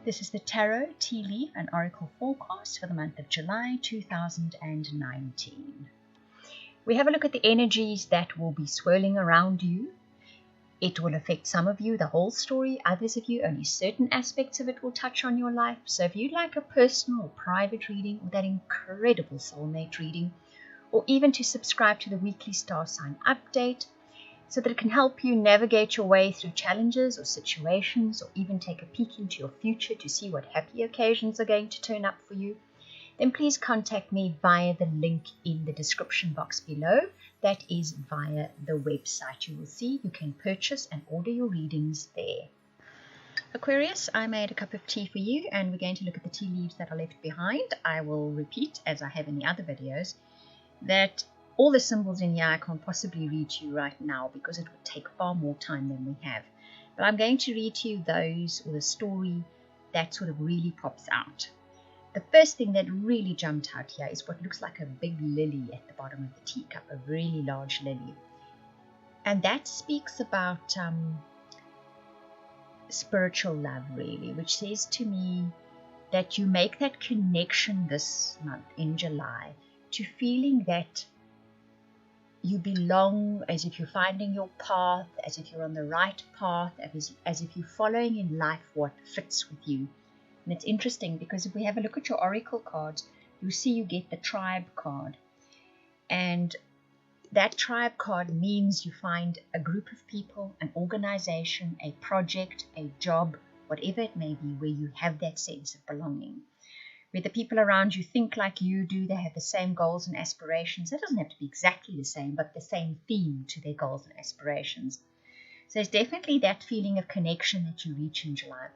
This is the Tarot, Tea Leaf and Oracle forecast for the month of July 2019. We have a look at the energies that will be swirling around you. It will affect some of you, the whole story. Others of you, only certain aspects of it will touch on your life. So if you'd like a personal or private reading, or that incredible soulmate reading, or even to subscribe to the weekly star sign update, so that it can help you navigate your way through challenges or situations, or even take a peek into your future to see what happy occasions are going to turn up for you, then please contact me via the link in the description box below. That is via the website. You will see you can purchase and order your readings there. Aquarius, I made a cup of tea for you, and we're going to look at the tea leaves that are left behind. I will repeat, as I have in the other videos, that all the symbols in here I can't possibly read to you right now because it would take far more time than we have. But I'm going to read to you those, or the story that sort of really pops out. The first thing that really jumped out here is what looks like a big lily at the bottom of the teacup, a really large lily. And that speaks about spiritual love, really, which says to me that you make that connection this month in July to feeling that you belong, as if you're finding your path, as if you're on the right path, as if you're following in life what fits with you. And it's interesting because if we have a look at your oracle cards, you see you get the tribe card. And that tribe card means you find a group of people, an organization, a project, a job, whatever it may be, where you have that sense of belonging. Where the people around you think like you do, they have the same goals and aspirations. It doesn't have to be exactly the same, but the same theme to their goals and aspirations. So there's definitely that feeling of connection that you reach in July.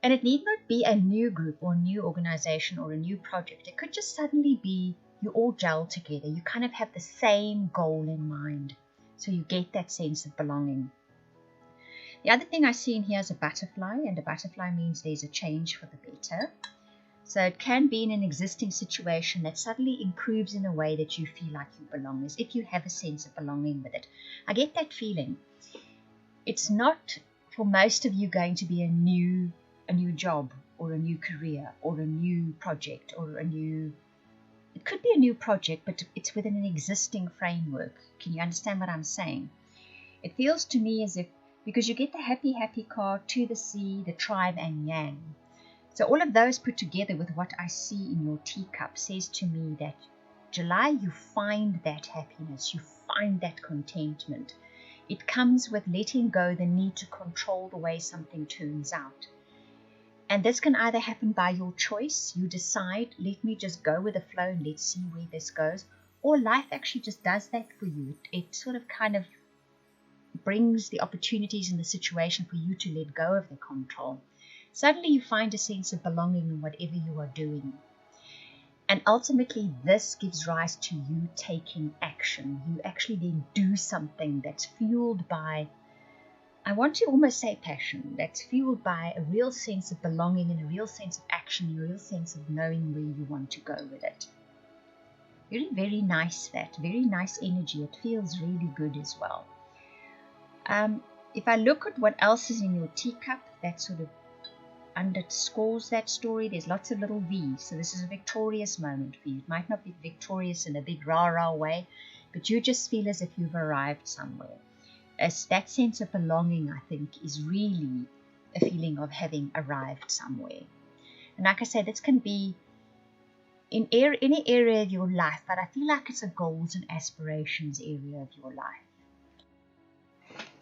And it need not be a new group or a new organization or a new project. It could just suddenly be you all gel together. You kind of have the same goal in mind. So you get that sense of belonging. The other thing I see in here is a butterfly, and a butterfly means there's a change for the better. So it can be in an existing situation that suddenly improves in a way that you feel like you belong, as if you have a sense of belonging with it. I get that feeling. It's not, for most of you, going to be a new job or a new career or a new project or it could be a new project, but it's within an existing framework. Can you understand what I'm saying? It feels to me as if, because you get the happy card, to the sea, the tribe and yang. So all of those put together with what I see in your teacup says to me that July you find that happiness, you find that contentment. It comes with letting go the need to control the way something turns out. And this can either happen by your choice. You decide, let me just go with the flow and let's see where this goes. Or life actually just does that for you. It sort of kind of brings the opportunities in the situation for you to let go of the control. Suddenly you find a sense of belonging in whatever you are doing. And ultimately this gives rise to you taking action. You actually then do something that's fueled by, I want to almost say passion, that's fueled by a real sense of belonging and a real sense of action, a real sense of knowing where you want to go with it. Very, very nice, that very nice energy. It feels really good as well. If I look at what else is in your teacup, that sort of underscores that story. There's lots of little V's. So this is a victorious moment for you. It might not be victorious in a big rah-rah way, but you just feel as if you've arrived somewhere. As that sense of belonging, I think, is really a feeling of having arrived somewhere. And like I said, this can be in any area of your life, but I feel like it's a goals and aspirations area of your life.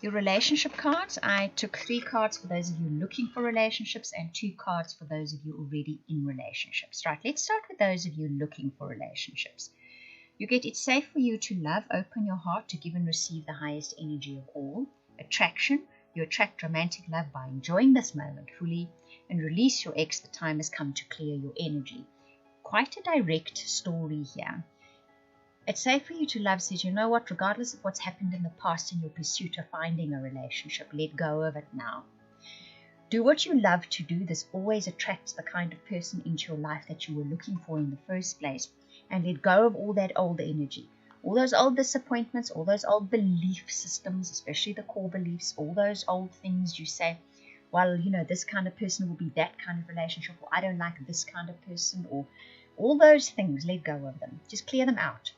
Your relationship cards, I took 3 cards for those of you looking for relationships and 2 cards for those of you already in relationships. Right, let's start with those of you looking for relationships. You get, it's safe for you to love, open your heart to give and receive the highest energy of all. Attraction, you attract romantic love by enjoying this moment fully, and release your ex, the time has come to clear your energy. Quite a direct story here. It's safe for you to love says, you know what, regardless of what's happened in the past in your pursuit of finding a relationship, let go of it now. Do what you love to do. This always attracts the kind of person into your life that you were looking for in the first place. And let go of all that old energy, all those old disappointments, all those old belief systems, especially the core beliefs, all those old things you say, well, this kind of person will be that kind of relationship, or I don't like this kind of person, or all those things. Let go of them. Just clear them out.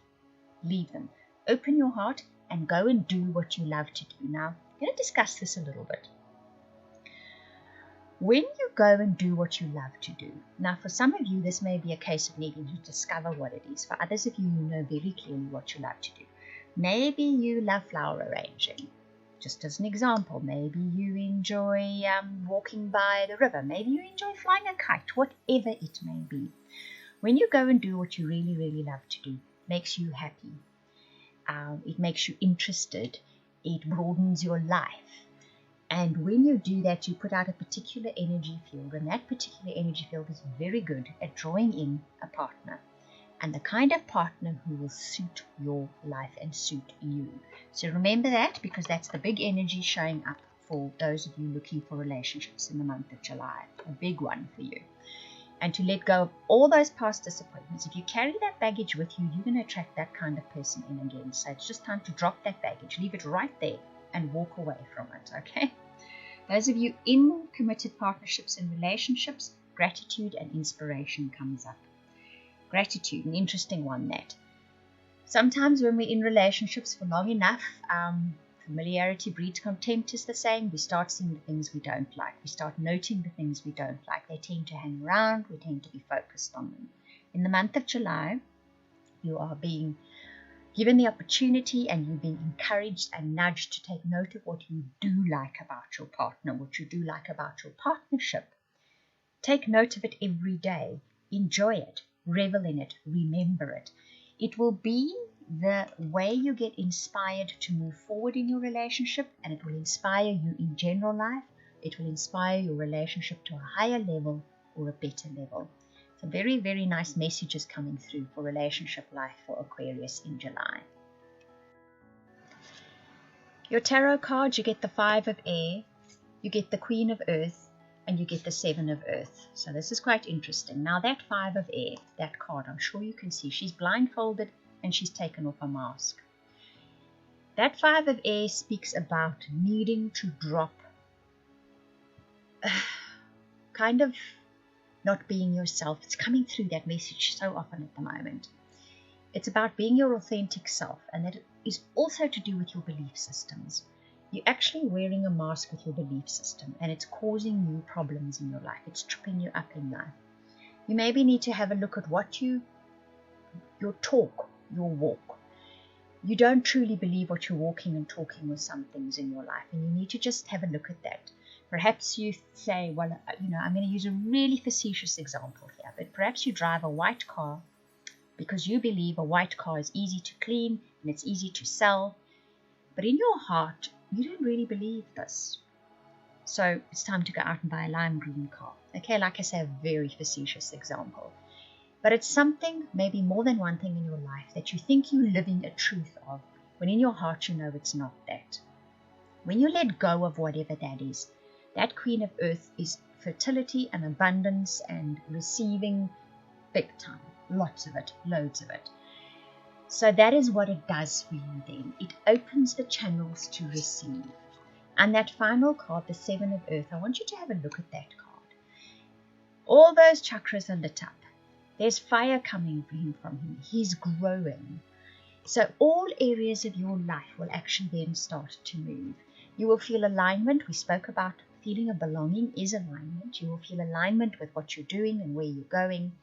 Leave them. Open your heart and go and do what you love to do. Now, I'm going to discuss this a little bit. When you go and do what you love to do, now for some of you, this may be a case of needing to discover what it is. For others of you, you know very clearly what you love to do. Maybe you love flower arranging. Just as an example, maybe you enjoy walking by the river. Maybe you enjoy flying a kite, whatever it may be. When you go and do what you really, really love to do, it makes you happy. It makes you interested. It broadens your life. And when you do that, you put out a particular energy field. And that particular energy field is very good at drawing in a partner. And the kind of partner who will suit your life and suit you. So remember that, because that's the big energy showing up for those of you looking for relationships in the month of July. A big one for you. And to let go of all those past disappointments. If you carry that baggage with you, you're going to attract that kind of person in again. So it's just time to drop that baggage. Leave it right there and walk away from it, okay? Those of you in committed partnerships and relationships, gratitude and inspiration comes up. Gratitude, an interesting one that. Sometimes when we're in relationships for long enough, familiarity breeds contempt is the saying. We start seeing the things we don't like. We start noting the things we don't like. They tend to hang around. We tend to be focused on them. In the month of July, you are being given the opportunity and you're being encouraged and nudged to take note of what you do like about your partner, what you do like about your partnership. Take note of it every day. Enjoy it. Revel in it. Remember it. It will be the way you get inspired to move forward in your relationship, and it will inspire you in general life. It will inspire your relationship to a higher level or a better level. So very, very nice messages coming through for relationship life for Aquarius in July. Your tarot cards, you get the 5 of Air, you get the Queen of Earth, and you get the 7 of Earth. So this is quite interesting. Now that 5 of Air, that card, I'm sure you can see, she's blindfolded and she's taken off a mask. That 5 of Air speaks about needing to drop, kind of not being yourself. It's coming through that message so often at the moment. It's about being your authentic self, and that is also to do with your belief systems. You're actually wearing a mask with your belief system, and it's causing you problems in your life. It's tripping you up in life. You maybe need to have a look at what your talk, your walk. You don't truly believe what you're walking and talking with some things in your life, and you need to just have a look at that. Perhaps you say, well, I'm going to use a really facetious example here, but perhaps you drive a white car because you believe a white car is easy to clean and it's easy to sell, but in your heart, you don't really believe this. So it's time to go out and buy a lime green car. Okay, like I say, a very facetious example. But it's something, maybe more than one thing in your life that you think you're living a truth of, when in your heart you know it's not that. When you let go of whatever that is, that Queen of Earth is fertility and abundance and receiving big time. Lots of it, loads of it. So that is what it does for you then. It opens the channels to receive. And that final card, the 7 of Earth, I want you to have a look at that card. All those chakras are lit up. There's fire coming from him. He's growing. So all areas of your life will actually then start to move. You will feel alignment. We spoke about feeling of belonging is alignment. You will feel alignment with what you're doing and where you're going.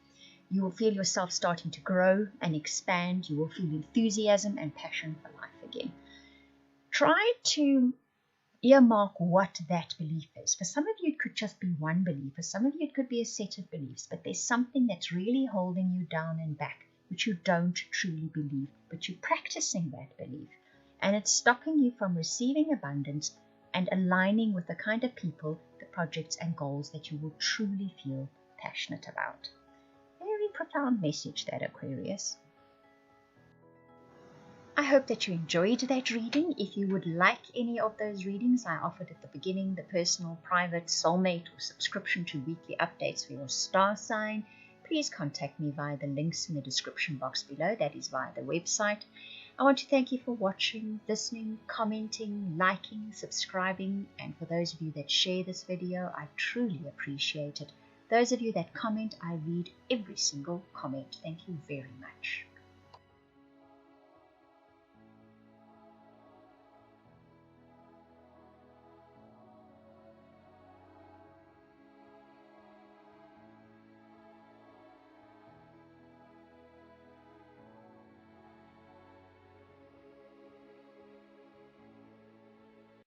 You will feel yourself starting to grow and expand. You will feel enthusiasm and passion for life again. Try to earmark what that belief is. For some of you, it could just be one belief. For some of you, it could be a set of beliefs. But there's something that's really holding you down and back, which you don't truly believe, but you're practicing that belief. And it's stopping you from receiving abundance and aligning with the kind of people, the projects and goals that you will truly feel passionate about. Very profound message, that, Aquarius. I hope that you enjoyed that reading. If you would like any of those readings I offered at the beginning, the personal, private, soulmate, or subscription to weekly updates for your star sign, please contact me via the links in the description box below. That is via the website. I want to thank you for watching, listening, commenting, liking, subscribing, and for those of you that share this video, I truly appreciate it. Those of you that comment, I read every single comment. Thank you very much.